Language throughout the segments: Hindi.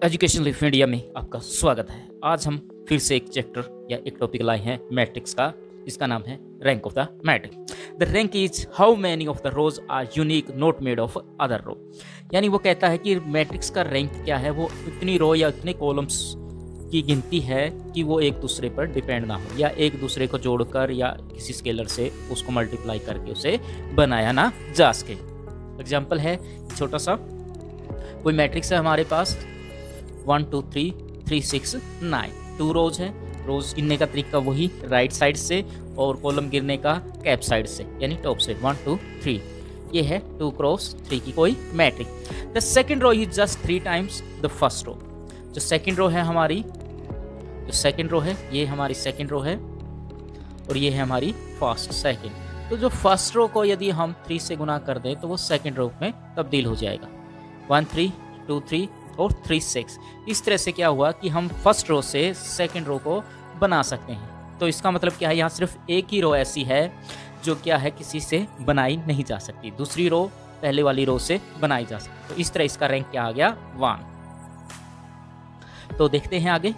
एजुकेशन लिफ इंडिया में आपका स्वागत है। आज हम फिर से एक चैप्टर या एक टॉपिक लाए हैं मैट्रिक्स का। इसका नाम है rank of the matrix. The rank is how many of the rows are unique not made of other row. यानी वो कहता है कि मैट्रिक्स का रैंक क्या है, वो इतनी रो या इतने कॉलम्स की गिनती है कि वो एक दूसरे पर डिपेंड ना हो या एक दूसरे को जोड़कर या किसी स्केलर से उसको मल्टीप्लाई करके उसे बनाया ना जा सके। एग्जाम्पल है छोटा सा, कोई मैट्रिक्स है हमारे पास 1 2 3 3 6 9, 2 रोज है। रोज गिनने का तरीका वही राइट साइड से और कॉलम गिनने का कैप साइड से यानी टॉप से 1 2 3। ये है 2 क्रॉस 3 की कोई matrix. The second row is just 3 times the first row. जो सेकेंड रो है हमारी, जो सेकेंड रो है ये हमारी सेकेंड रो है और ये है हमारी फर्स्ट सेकेंड। तो जो फर्स्ट रो को यदि हम 3 से गुना कर दें तो वो सेकेंड रो में तब्दील हो जाएगा। 1 3 2 3 और 3 6। इस तरह से क्या हुआ कि हम फर्स्ट रो से सेकंड रो को बना सकते हैं। तो इसका मतलब क्या है, यहाँ सिर्फ एक ही रो ऐसी है जो क्या है किसी से बनाई नहीं जा सकती, दूसरी रो पहले वाली रो से बनाई जा सकती। तो इस तरह इसका रैंक क्या आ गया 1। तो देखते हैं आगे।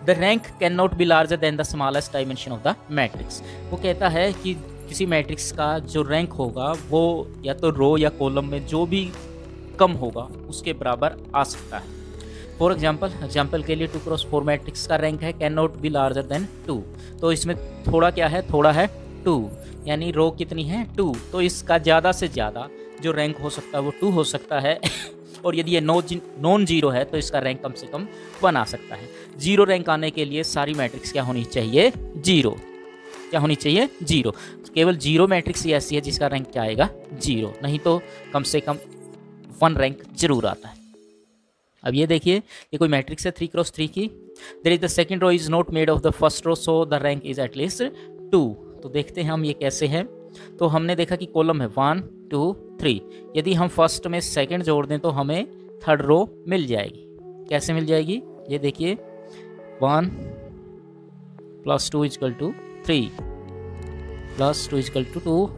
The rank can not be larger than the smallest dimension of the matrix. वो कहता है कि किसी मैट्रिक्स का जो रैंक होगा वो या तो रो या कॉलम में जो भी कम होगा उसके बराबर आ सकता है। फॉर एग्जाम्पल के लिए 2 क्रॉस 4 मैट्रिक्स का रैंक है can not be larger than 2। तो इसमें थोड़ा क्या है, थोड़ा है 2, यानी रो कितनी है 2। तो इसका ज़्यादा से ज़्यादा जो रैंक हो सकता है वो 2 हो सकता है और यदि ये नॉन जीरो है तो इसका रैंक कम से कम 1 आ सकता है। जीरो रैंक आने के लिए सारी मैट्रिक्स क्या होनी चाहिए, जीरो। क्या होनी चाहिए, जीरो। केवल जीरो मैट्रिक्स ही ऐसी है जिसका रैंक क्या आएगा, जीरो। नहीं तो कम से कम 1 रैंक जरूर आता है। अब ये देखिए, ये कोई मैट्रिक्स है 3 क्रॉस 3 की। There is the second row is not made of the first row so the rank is at least 2। तो देखते हैं हम ये कैसे है। तो हमने देखा कि कॉलम है 1 2 3। यदि हम फर्स्ट में सेकंड जोड़ दें तो हमें थर्ड रो मिल जाएगी। कैसे मिल जाएगी, ये देखिए 1 + 2 = 3 + 2 = 2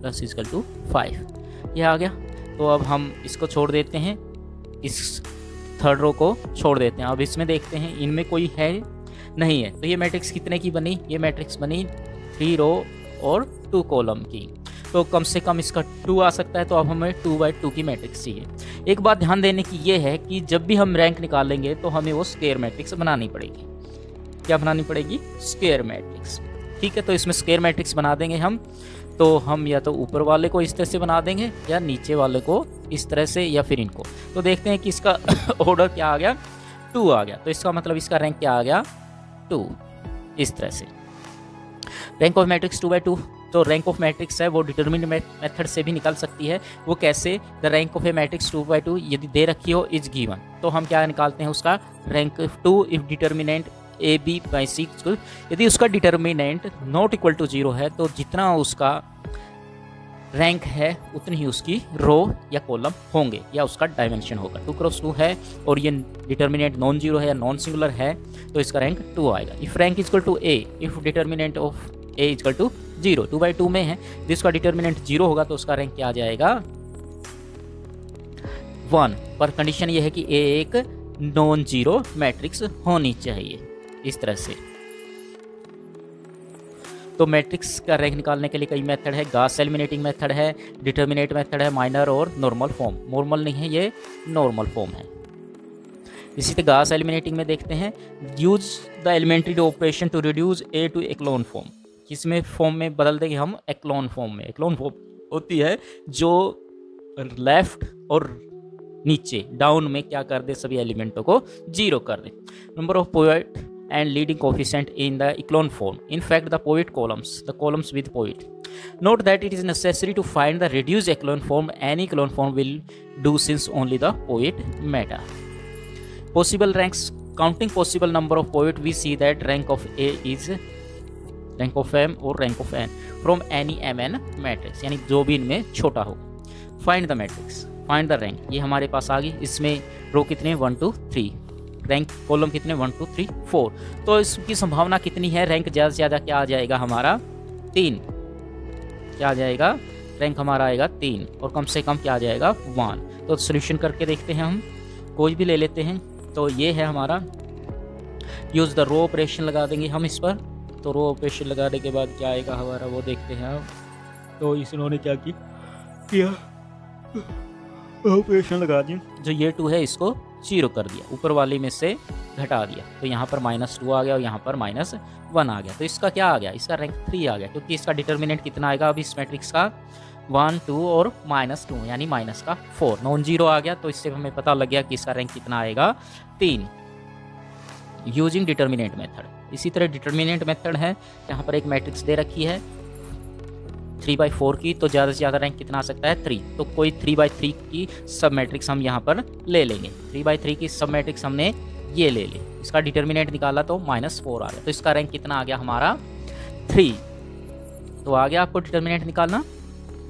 + 2 5। ये आ गया। तो अब हम इसको छोड़ देते हैं, इस थर्ड रो को छोड़ देते हैं। अब इसमें देखते हैं इनमें कोई है नहीं है। तो ये मैट्रिक्स कितने की बनी, ये मैट्रिक्स बनी 3 रो और 2 कॉलम की। तो कम से कम इसका 2 आ सकता है। तो अब हमें 2/2 की मैट्रिक्स चाहिए। एक बात ध्यान देने की ये है कि जब भी हम रैंक निकालेंगे तो हमें वो स्क्वायर मैट्रिक्स बनानी पड़ेगी। क्या बनानी पड़ेगी, स्क्वायर मैट्रिक्स। ठीक है, तो इसमें स्क्वायर मैट्रिक्स बना देंगे हम। तो हम या तो ऊपर वाले को इस तरह से बना देंगे या नीचे वाले को इस तरह से या फिर इनको। तो देखते हैं कि इसका ऑर्डर क्या आ गया, 2 आ गया। तो इसका मतलब इसका रैंक क्या आ गया, 2। इस तरह से रैंक ऑफ मैट्रिक्स 2/2। तो रैंक ऑफ मैट्रिक्स है वो डिटरमिनेंट मेथड से भी निकल सकती है। वो कैसे, the rank of A matrix 2/2 यदि दे रखी हो इज गिवन, तो हम क्या निकालते हैं उसका रैंक 2 इफ डिटरमिनेंट AB/C। यदि उसका डिटर्मिनेंट नॉट इक्वल टू 0 है तो जितना उसका रैंक है उतनी ही उसकी रो या कॉलम होंगे या उसका डायमेंशन होगा। 2 क्रॉस 2 है और ये डिटर्मिनेंट नॉन जीरो है या नॉन सिंगुलर है तो इसका रैंक 2 आएगा। If rank equal to A, if determinant of A equal to 0, 2/2 में है, जिसका डिटर्मिनेंट 0 होगा तो उसका रैंक क्या आ जाएगा 1। पर कंडीशन ये है कि A एक नॉन जीरो मैट्रिक्स होनी चाहिए। इस तरह से तो मैट्रिक्स का रैंक निकालने के लिए कई मेथड है। गॉस एलिमिनेटिंग मेथड है, डिटर्मिनेट मेथड है, माइनर और नॉर्मल फॉर्म। नॉर्मल नहीं है, ये नॉर्मल फॉर्म है। इसी तरह गॉस एलिमिनेटिंग में देखते हैं, use the elementary operation to reduce A to echelon form. किसमें फॉर्म में बदल देंगे हम, एक्लोन फॉर्म में। एक्लोन फॉर्म होती है जो लेफ्ट और नीचे डाउन में क्या कर दे, सभी एलिमेंटों को 0 कर दे। Number of point and leading coefficient in the echelon form. In fact, the point columns, the columns with point. Note that it is necessary to find the reduced echelon form. Any echelon form will do since only the point matter. Possible ranks. Counting possible number of point, we see that rank of A is rank of M or rank of N from any Mn matrix. यानी जो भी इनमें छोटा हो। Find the matrix. Find the rank. ये हमारे पास आ गई। इसमें रो कितने 1 2 3, रैंक कॉलम कितने 1 2 3 4। तो इसकी संभावना कितनी है, रैंक ज़्यादा से ज़्यादा क्या आ जाएगा हमारा 3। क्या आ जाएगा, रैंक हमारा आएगा 3 और कम से कम क्या आ जाएगा 1। तो सोल्यूशन करके देखते हैं हम। कोई भी ले लेते हैं। तो ये है हमारा, यूज़ द रो ऑपरेशन लगा देंगे हम इस पर। तो रो ऑपरेशन लगाने के बाद क्या आएगा हमारा वो देखते हैं हम। तो इन्होंने क्या किया, ऑपरेशन लगा दी, जो ये 2 है इसको 0 कर दिया, ऊपर वाले में से घटा दिया। तो यहाँ पर -2 आ गया और यहाँ पर -1 आ गया। तो इसका क्या आ गया, इसका रैंक 3 आ गया, क्योंकि इसका डिटर्मिनेंट कितना आएगा अब इस मैट्रिक्स का 1 2 और -2 यानी -4 नॉन जीरो आ गया। तो इससे हमें पता लग गया कि इसका रैंक कितना आएगा 3 यूजिंग डिटर्मिनेंट मेथड। इसी तरह डिटर्मिनेंट मेथड है, यहाँ पर एक मैट्रिक्स दे रखी है 3/4 की, तो ज़्यादा से ज़्यादा रैंक कितना आ सकता है 3। तो कोई 3/3 की सब मैट्रिक्स हम यहाँ पर ले लेंगे। 3/3 की सब मैट्रिक्स हमने ये ले ली, इसका डिटर्मिनेंट निकाला तो -4 आ गया। तो इसका रैंक कितना आ गया हमारा 3। तो आ गया आपको डिटर्मिनेंट निकालना।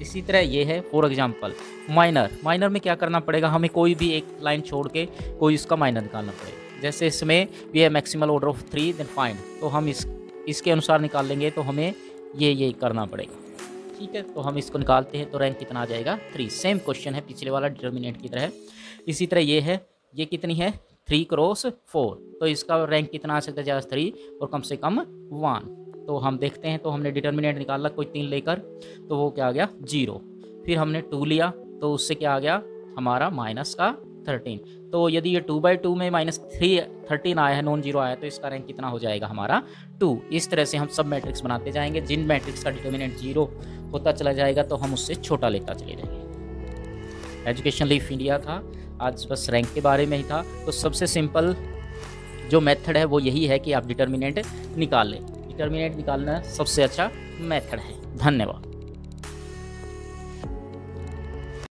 इसी तरह ये है फॉर एग्जांपल माइनर में क्या करना पड़ेगा, हमें कोई भी एक लाइन छोड़ के कोई इसका माइनर निकालना पड़ेगा। जैसे इसमें वी है maximal order of 3 then find, तो हम इसके अनुसार निकाल लेंगे। तो हमें ये करना पड़ेगा, ठीक है। तो हम इसको निकालते हैं, तो रैंक कितना आ जाएगा 3। सेम क्वेश्चन है पिछले वाला डिटर्मिनेंट की तरह। इसी तरह ये है, ये कितनी है 3 × 4, तो इसका रैंक कितना आ सकता है ज़्यादा 3 और कम से कम 1। तो हम देखते हैं, तो हमने डिटर्मिनेंट निकाला कोई 3 लेकर, तो वो क्या आ गया 0। फिर हमने 2 लिया, तो उससे क्या आ गया हमारा -13। तो यदि ये 2/2 में -13 आया है, नॉन जीरो आया है, तो इसका रैंक कितना हो जाएगा हमारा 2। इस तरह से हम सब मैट्रिक्स बनाते जाएंगे। जिन मैट्रिक्स का डिटर्मिनेंट 0 होता चला जाएगा तो हम उससे छोटा लेता चले जाएंगे। एजुकेशन लीफ इंडिया था, आज बस रैंक के बारे में ही था। तो सबसे सिंपल जो मेथड है वो यही है कि आप डिटर्मिनेंट निकाल लें। डिटर्मिनेंट निकालना सबसे अच्छा मेथड है। धन्यवाद।